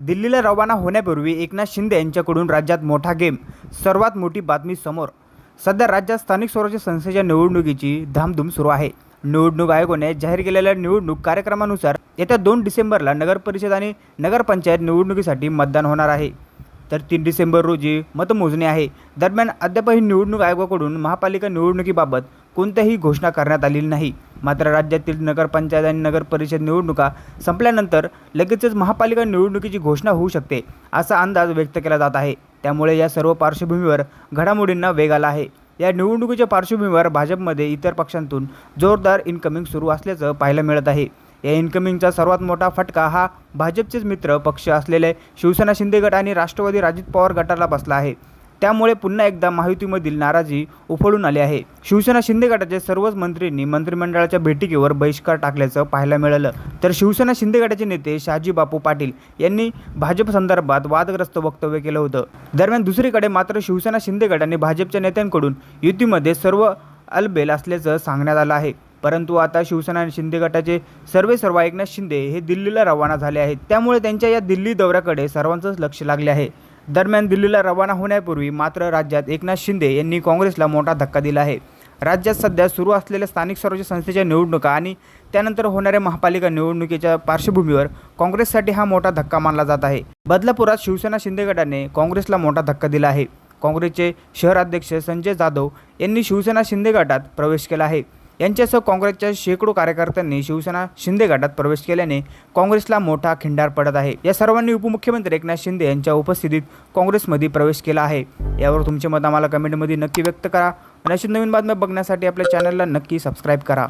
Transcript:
दिल्लीला रवाना होण्यापूर्वी एकनाथ शिंदे यांच्याकडून राज्यात मोठा गेम. सर्वात मोठी बातमी समोर. सध्या राज्यात स्थानिक स्वराज्य संस्थेच्या निवडणुकीची धामधूम सुरू आहे. निवडणूक आयोगाने जाहीर केलेल्या निवडणूक कार्यक्रमानुसार येत्या 2 डिसेंबरला नगरपरिषद आणि नगरपंचायत निवडणुकीसाठी मतदान होणार आहे. तर 3 डिसेंबर रोजी मतमोजणी आहे. दरम्यान अद्यापही निवडणूक आयोगाकडून महापालिका निवडणुकीबाबत कोणतीही घोषणा करण्यात आलेली नाही. मात्र राज्यातील नगरपंचायत आणि नगरपरिषद निवडणुका संपल्यानंतर लगेचच महापालिका निवडणुकीची घोषणा होऊ शकते, असा अंदाज व्यक्त केला जात आहे. त्यामुळे या सर्व पार्श्वभूमीवर घडामोडींना वेग आला आहे. या निवडणुकीच्या पार्श्वभूमीवर भाजपमध्ये इतर पक्षांतून जोरदार इनकमिंग सुरू असल्याचं पाहायला मिळत आहे. या इनकमिंगचा सर्वात मोठा फटका हा भाजपचेच मित्र पक्ष असलेले शिवसेना शिंदे गट आणि राष्ट्रवादी अजित पवार गटाला बसला आहे. त्यामुळे पुन्हा एकदा महायुतीमधील नाराजी उफाळून आली आहे. शिवसेना शिंदे गटाचे सर्वच मंत्र्यांनी मंत्रिमंडळाच्या बैठकीवर बहिष्कार टाकल्याचं पाहायला मिळालं. तर शिवसेना शिंदे गटाचे नेते शहाजी बापू पाटील यांनी भाजप संदर्भात वादग्रस्त वक्तव्य केलं होतं. दरम्यान दुसरीकडे मात्र शिवसेना शिंदे गटाने भाजपच्या नेत्यांकडून युतीमध्ये सर्व अलबेल असल्याचं सांगण्यात आलं आहे. परंतु आता शिवसेना शिंदे गटाचे सर्वेसर्वा एकनाथ शिंदे हे दिल्लीला रवाना झाले आहेत. त्यामुळे त्यांच्या या दिल्ली दौऱ्याकडे सर्वांचंच लक्ष लागले आहे. दरम्यान दिल्लीला रवाना होण्यापूर्वी मात्र राज्यात एकनाथ शिंदे यांनी काँग्रेसला मोठा धक्का दिला आहे. राज्यात सध्या सुरू असलेल्या स्थानिक स्वराज्य संस्थेच्या निवडणुका आणि त्यानंतर होणाऱ्या महापालिका निवडणुकीच्या पार्श्वभूमीवर काँग्रेससाठी हा मोठा धक्का मानला जात आहे. बदलापुरात शिवसेना शिंदे गटाने काँग्रेसला मोठा धक्का दिला आहे. काँग्रेसचे शहराध्यक्ष संजय जाधव यांनी शिवसेना शिंदे गटात प्रवेश केला आहे. यांच्यासह काँग्रेसच्या शेकडो कार्यकर्त्यांनी शिवसेना शिंदे गटात प्रवेश केल्याने काँग्रेसला मोठा खिंडार पडत आहे. या सर्वांनी उपमुख्यमंत्री एकनाथ शिंदे यांच्या उपस्थितीत काँग्रेसमध्ये प्रवेश केला आहे. यावर तुमचे मत आम्हाला कमेंटमध्ये नक्की व्यक्त करा आणि अशी नवीन बातम्या बघण्यासाठी आपल्या चॅनलला नक्की सबस्क्राईब करा.